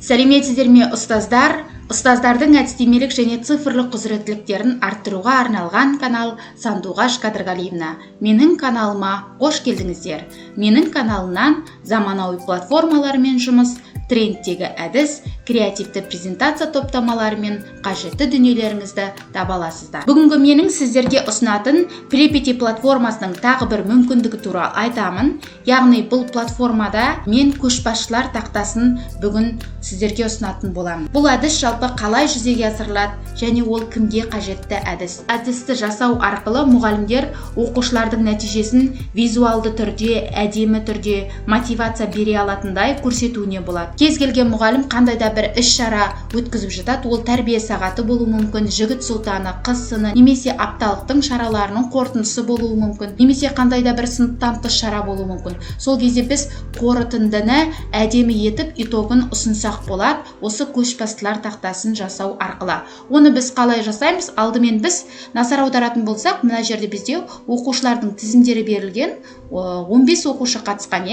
Сәлеметсіздер ме ұстаздар? Ұстаздардың әдістемелік және цифрлық құзыреттіліктерін арттыруға арналған канал Сандуғаш Қадырғалиевна. Менің каналыма қош келдіңіздер. Менің каналымнан заманауи платформалармен жұмыс, трендтегі әдіс, креативті презентация топтамалары мен қажетті дүниелеріңізді таба аласыздар. Бүгінгі менің сіздерге ұсынатын Prepity платформасының тағы бір мүмкіндігі туралы айтамын. Яғни бұл платформада мен көшбасшылар тақтасын бүгін сіздерге ұсынатын боламын. Бұл әдіс жалпы қалай жүзеге асырылады және ол кімге қажетті әдіс? Әдісті жасау арқылы мұғалімдер оқушылардың нәтижесін визуалды түрде, әдемі түрде мотивация бере алатындай көрсетуіне болады. Кез келген мұғалім қандай да бір іс-шара өткізіп жатады, ол тәрбие сағаты болуы мүмкін, жігіт сұлтаны, қыз сыны, немесе апталықтың шараларының қорытындысы болуы мүмкін, немесе қандай да бір сыныптан тыс шара болуы мүмкін. Сол кезде біз қорытындыны әдемі етіп итогын ұсынсақ болады, осы көшбасшылар тақтасын жасау арқылы. Оны біз қалай жасаймыз? Алдымен біз назар аударатын болсақ, мына жерде бізде оқушылардың тізімдері берілген, 15 оқушы қатысқан,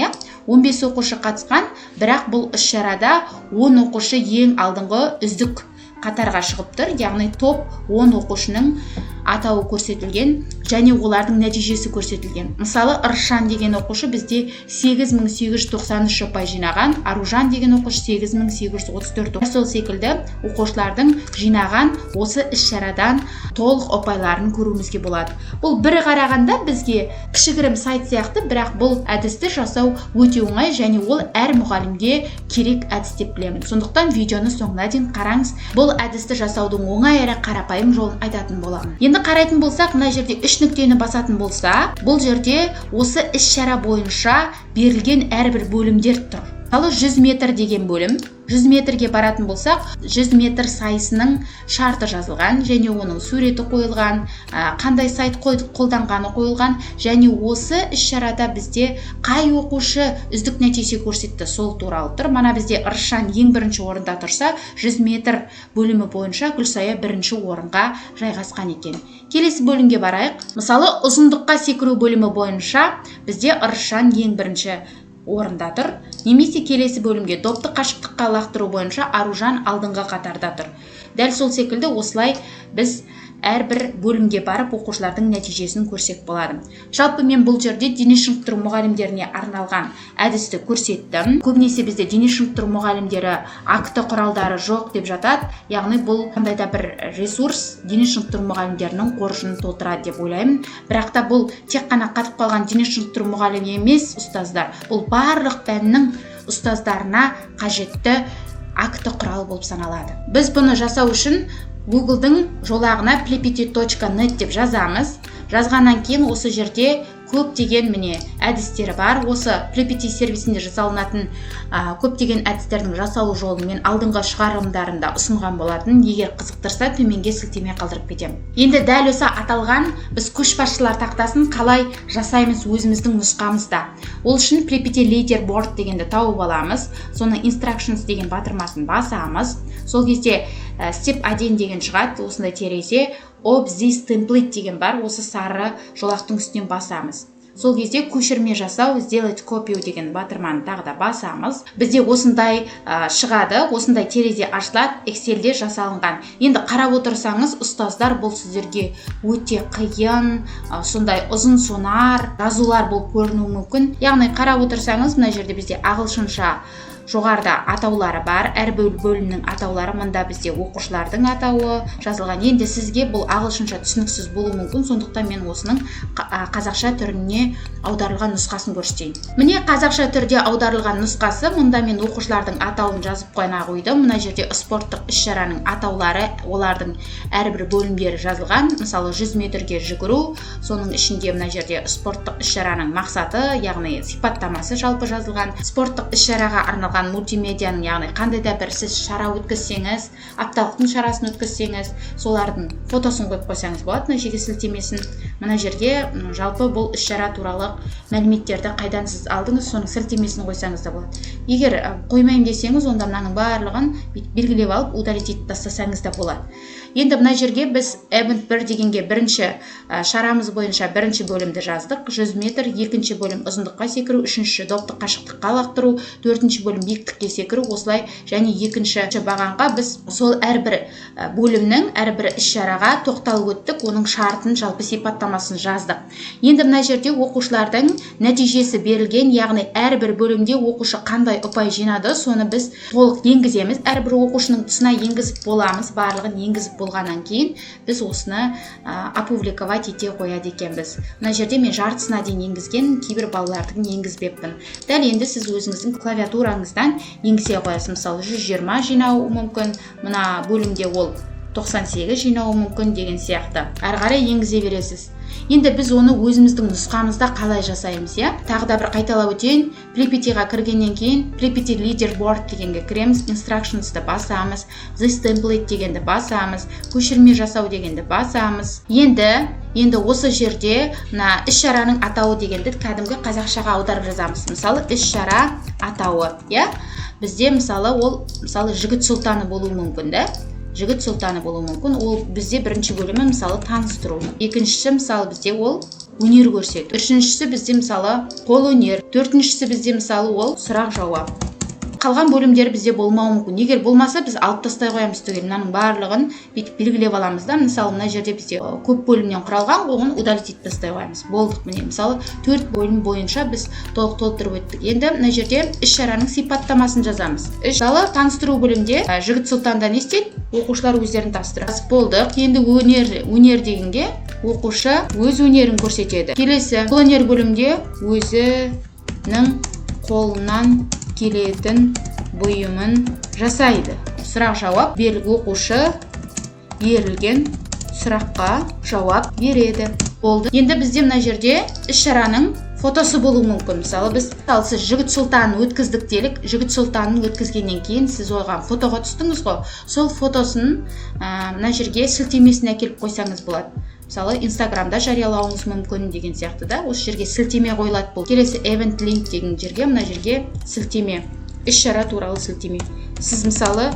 15 оқушы қатысқан, бірақ бұл іс-шарада 10 оқушы ең алдыңғы үздік қатарға шығып тұр, яғни топ 10 оқушының атауы көрсетілген және олардың нәтижесі көрсетілген. Мысалы, Ыршан деген оқушы бізде 8893 ұпай жинаған, Аружан деген оқушы 8834. Сол секілді оқушылардың жинаған осы іс-шарадан толық ұпайларын көруімізге болады. Бұл бір қарағанда бізге кішігірім сайт сияқты, бірақ бұл әдісті жасау өте оңай және ол әр мұғалімге керек әдіс деп білемін. Сондықтан видеоны соңына дейін қараңыз. Бұл әдісті жасаудың оңай әрі қарапайым жолын айтатын боламын. Енді қарайтын болсақ, мына жерде 3 нүктені басатын болса, бұл жерде осы іс-шара бойынша берілген әрбір бөлімдер тұр. Мысалы, 100 метр деген бөлім. 100 метрге баратын болсақ, 100 метр сайысының шарты жазылған және оның суреті қойылған, қандай сайт қолданғаны қойылған және осы іс-шарада бізде қай оқушы үздік нәтиже көрсетті, сол туралы тұр. Мана бізде Ыршан ең бірінші орында тұрса, 100 метр бөлімі бойынша Гүлсая бірінші орынға жайғасқан екен. Келесі бөлімге барайық. Мысалы, ұзындыққа секіру бөлімі бойынша бізде Ыршан ең бірінші орында тұр. Немесе келесі бөлімге допты қашықтыққа лақтыру бойынша Аружан алдыңғы қатарда тұр. Дәл сол секілді осылай біз әрбір бөлімге барып оқушылардың нәтижесін көрсек болады. Жалпы мен бұл жерде дене шынықтыру мұғалімдеріне арналған әдісті көрсеттім. Көбінесе бізде дене шынықтыру мұғалімдері акты құралдары жоқ деп жатады. Яғни бұл қандай да бір ресурс дене шынықтыру мұғалімдерінің қоржынын толтырады деп ойлаймын. Бірақ та бұл тек қана қатып қалған дене шынықтыру мұғалімі емес, ұстаздар. Бұл барлық пәннің ұстаздарына қажетті акты құрал болып саналады. Біз бұны жасау үшін Google-дың жолағына prepity.net деп жазамыз. Жазғаннан кейін осы жерде көптеген міне әдістері бар. Осы Prepity сервисінде жасалынатын көптеген әдістердің жасалу жолын мен алдыңғы шығарылымдарында ұсынған болатын. Егер қызықтырса, төменге сілтеме қалдырып кетемін. Енді дәл осы аталған біз көшбасшылар тақтасын қалай жасаймыз өзіміздің нұсқамызда. Ол үшін Prepity Leaderboard дегенді тауып аламыз. Соның Instructions деген батырмасын басамыз. Сол кезде Step 1 деген шығады, осындай терезе. Of this template деген бар, осы сары жолақтың үстінен басамыз. Сол кезде көшірме жасау, сделать копию деген батырманы тағы да басамыз. Бізде осындай шығады, осындай терезе ашылады, Excel-де жасалынған. Енді қарап отырсаңыз, ұстаздар бұл сіздерге өте қиын, сондай ұзын сонар жазулар болып көрінуі мүмкін. Яғни қарап отырсаңыз, мына жерде бізде ағылшынша жоғарда атаулары бар, әр бөлімнің атаулары, мұнда бізде оқушылардың атауы жазылған. Енді сізге бұл ағылшынша түсініксіз болуы мүмкін, сондықтан мен осының қазақша түріне аударылған нұсқасын көрсетейін. Міне қазақша түрде аударылған нұсқасы, мұнда мен оқушылардың атауын жазып қойна қойдым. Мына жерде спорттық іс-шараның атаулары, олардың әрбір бөлімдері жазылған. Мысалы, 100 метрге жүгіру, соның ішінде мына жерде спорттық іс-шараның мақсаты, яғни сипаттамасы жалпы жазылған. Спорттық іс-шараға арналған мультимедианың, яғни қандай да бір сіз шара өткізсеңіз, апталықтың шарасын өткізсеңіз, солардың фотосын қойып қойсаңыз болады, жеке сілтемесін. Мына жерге жалпы бұл іс-шара туралы мәліметтерді қайдан сіз алдыңыз, соның сілтемесін қойсаңыз да болады. Егер қоймайым десеңіз, онда мынаның барлығын белгілеп алып удалить етіп тастасаңыз да болады. Енді мына жерге біз event 1 дегенге бірінші шарамыз бойынша бірінші бөлімді жаздық. 100 метр, екінші бөлім ұзындыққа секіру, үшінші допты қашықтыққа лақтыру, төртінші бөлім биіктікке секіру, осылай және екінші бағанға біз сол әрбір бөлімнің әрбір іс-шараға тоқталып өттік, оның шартын, жалпы сипаттамасын жаздық. Енді мына жерде оқушылардың нәтижесі берілген, яғни әрбір бөлімде оқушы қандай ұпай жинады, соны біз толық енгіземіз. Әрбір оқушының тұсына енгізіп боламыз, барлығын енгізіп болғаннан кейін біз осыны опубликовать ете қояды екенбіз. Мына жерде мен жартысына дейін енгізген, кейбір балалардың енгізбеппін. Дәл енді сіз өзіңіздің клавиатураңыздан енгізе қоясыз. Мысалы 120 жинау мүмкін, мына бөлімде ол 98 жинауы мүмкін деген сияқты. Әрі қарай енгізе бересіз. Енді біз оны өзіміздің нұсқамызда қалай жасаймыз, иә? Тағы да бір қайталап өтейін. Pripyattiға кіргеннен кейін Pripyatti leaderboard дегенге кіреміз, instructions'ты басамыз, this template дегенді басамыз, көшірме жасау дегенді басамыз. Енді осы жерде мына іс-шараның атауы дегенді кәдімгі қазақшаға аударып жазамыз. Мысалы, іс-шара атауы, иә? Бізде мысалы ол жігіт сұлтаны болуы мүмкін, да? Жігіт сұлтаны болуы мүмкін. Ол бізде бірінші бөлімі мысалы таныстыру. Екіншісі мысалы бізде ол өнер көрсету. Үшіншісі бізде мысалы қолөнер. Төртіншісі бізде мысалы ол сұрақ жауап. Қалған бөлімдер бізде болмауы мүмкін. Егер болмаса біз алып тастай қоямыз түгел. Мынаның барлығын белгілеп аламыз да. Мысалы мына жерде бізде көп бөлімнен құралған, оған удалить етіп тастай қоямыз. Болдық міне. Мысалы 4 бөлім бойынша біз толықтырып өттік. Енді мына жерде іс-шараның сипаттамасын жазамыз. Мысалы таныстыру бөлімде жігіт сұлтанда не істейді? Оқушылар өздерін таныстырады. Болдық. Енді өнер дегенге оқушы өз өнерін көрсетеді. Келесі қолөнер бөлімде өзінің қолынан келетін бұйымын жасайды. Сұрақ жауап оқушы берілген сұраққа жауап береді. Болды. Енді бізде мына жерде іс-шараның фотосы болуы мүмкін. Мысалы сіз жігіт сұлтанын өткіздік делік. Жігіт сұлтанын өткізгеннен кейін сіз оған фотоға түстіңіз ғой. Сол фотосын мына жерге сілтемесін әкеліп қойсаңыз болады. Мысалы Инстаграмда жариялауыңыз мүмкін деген сияқты да. Осы жерге сілтеме қойылады бұл. Келесі event link деген жерге, мына жерге сілтеме, іс-шара туралы сілтеме. Сіз мысалы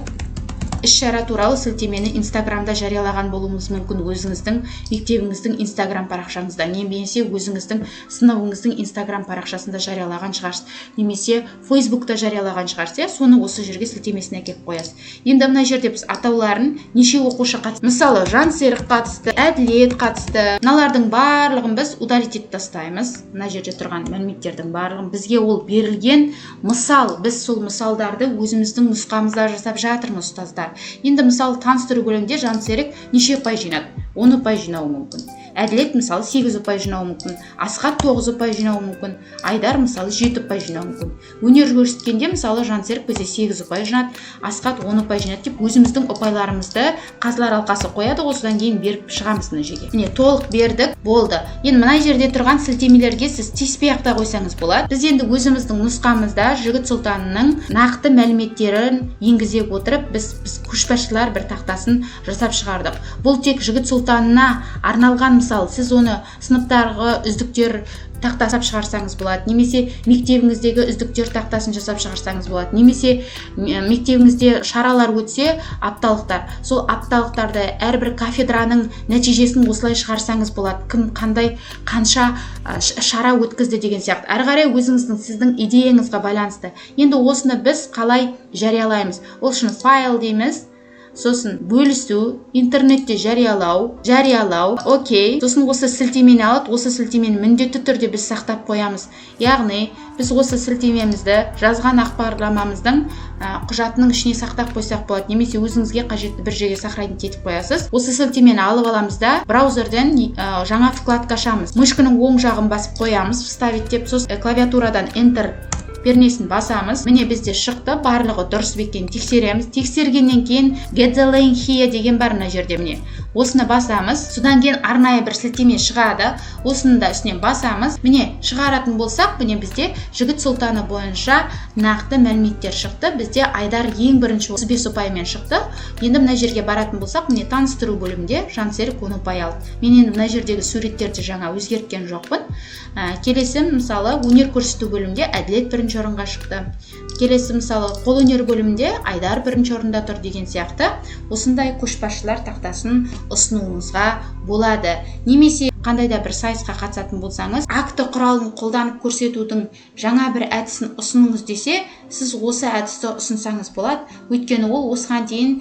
іс-шара туралы сілтемені Инстаграмда жариялаған болуыңыз мүмкін, өзіңіздің мектебіңіздің Инстаграм парақшаңызда, немесе өзіңіздің сыныбыңыздың Инстаграм парақшасында жариялаған шығарсыз, немесе Фейсбукта жариялаған шығарсыз, соны осы жерге сілтемесіне әкеліп қоясыз. Енді мына жерде біз атауларын неше оқушы қатысты, мысалы Жансерік қатысты, Әділет қатысты, мыналардың барлығын біз удалить етіп тастаймыз. Мына жерде тұрған мәліметтердің барлығын бізге ол берілген мысал, біз сол мысалдарды өзіміздің нұсқамызда жасап жатырмыз, ұстаздар. Енді мысалы таныстыру бөлімінде Жансерік неше ұпай жинады? 10 ұпай жинауы мүмкін. Әділет мысалы 8 ұпай жинауы мүмкін. Асхат 9 ұпай жинауы мүмкін. Айдар мысалы 7 ұпай жинауы мүмкін. Өнер көрсеткенде мысалы Жансерік бізде 8 ұпай жинады, Асхат 10 ұпай жинады деп өзіміздің ұпайларымызды қазылар алқасы қояды, осыдан кейін беріп шығамыз мына жерге. Міне толық бердік, болды. Енді мына жерде тұрған сілтемелерге сіз тиіспей-ақ та қойсаңыз болады. Біз енді өзіміздің нұсқамызда жігіт сұлтанының нақты мәліметтерін енгізе отырып, біз көшбасшылар бір тақтасын жасап шығардық. Бұл тек жігіт сұлтанына арналған, мысалы сіз оны сыныптағы үздіктер тақтасап шығарсаңыз болады, немесе мектебіңіздегі үздіктер тақтасын жасап шығарсаңыз болады, немесе мектебіңізде шаралар өтсе, апталықтар, сол апталықтарды әрбір кафедраның нәтижесін осылай шығарсаңыз болады, кім қандай қанша шара өткізді деген сияқты. Әрі қарай өзіңіздің сіздің идеяңызға байланысты. Енді осыны біз қалай жариялаймыз? Ол үшін файл дейміз. Сосын бөлісу, интернетте жариялау, окей. Сосын осы сілтемені алып, осы сілтемені міндетті түрде біз сақтап қоямыз. Яғни, біз осы сілтемемізді жазған ақпарламамыздың құжатының ішіне сақтап қойсақ болады, немесе өзіңізге қажетті бір жерге сохранить етіп қоясыз. Осы сілтемені алып аламыз да, браузерден жаңа вкладка ашамыз. Мышканың оң жағын басып қоямыз, вставить деп, сосын клавиатурадан Enter пернесін басамыз. Міне бізде шықты, барлығы дұрыс беккен тексереміз. Тексергеннен кейін get the link here деген бар мына жерде міне. Осыны басамыз. Содан кейін арнайы бір сілтеме шығады. Осыны да үстінен басамыз. Міне шығаратын болсақ, міне бізде жігіт сұлтаны бойынша нақты мәліметтер шықты. Бізде Айдар ең бірінші 35 ұпаймен шықты. Енді мына жерге баратын болсақ, міне таныстыру бөлімінде Жансерік 10 ұпай алды. Мен енді мына жердегі суреттерді жаңа өзгерткен жоқпын. Келесі мысалы өнер көрсету бөлімінде Әділет бірінші орынға шықты. келесі мысалы қолөнер бөлімінде Айдар бірінші орында тұр деген сияқты осындай көшбасшылар тақтасын ұсынуыңызға болады. Немесе қандай да бір сайысқа қатысатын болсаңыз, акті құралын қолданып көрсетудің жаңа бір әдісін ұсыныңыз десе, сіз осы әдісті ұсынсаңыз болады, өйткені ол осыған дейін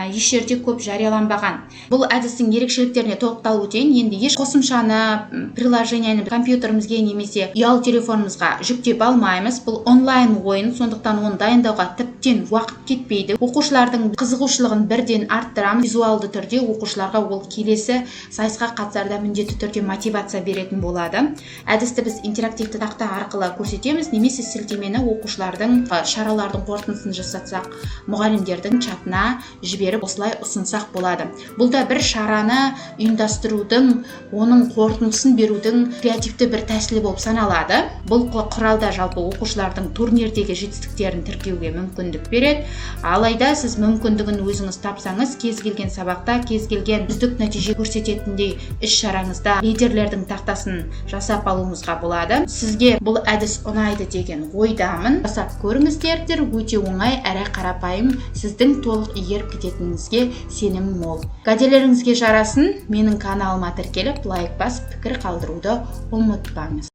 еш жерде көп жарияланбаған. Бұл әдістің ерекшеліктеріне тоқталып өтейін. Енді еш қосымшаны, приложениені компьютерімізге немесе ұялы телефонымызға жүктеп алмаймыз. Бұл онлайн ойын, сондықтан оны дайындауға тіптен уақыт кетпейді. Оқушылардың қызығушылығын бірден арттырамыз. Визуалды түрде оқушыларға ол келесі сайысқа қатысарда міндетті түрде мотивация беретін болады. Әдісті біз интерактивті тақта арқылы көрсетеміз, немесе сілтемені оқушылардың шаралардың қорытындысын жасатсақ, мұғалімдердің чатына жіберіп осылай ұсынсақ болады. Бұл да бір шараны ұйымдастырудың, оның қорытындысын берудің креативті бір тәсілі болып саналады. Бұл құралда жалпы оқушылардың турнирдегі жетістіктерін тіркеуге мүмкіндік береді. Алайда сіз мүмкіндігін өзіңіз тапсаңыз, кез келген сабақта, кез келген үздік нәтиже көрсететіндей іс-шараңызда лидерлердің тақтасын жасап алуыңызға болады. Сізге бұл әдіс ұнайды деген ойдамын. Жасап көріңіздер, өте оңай әрі қарапайым, сіздің толық игеріп кететініңізге сенім мол. Кәделеріңізге жарасын, менің каналыма тіркеліп, лайк басып, пікір қалдыруды ұмытпаңыз.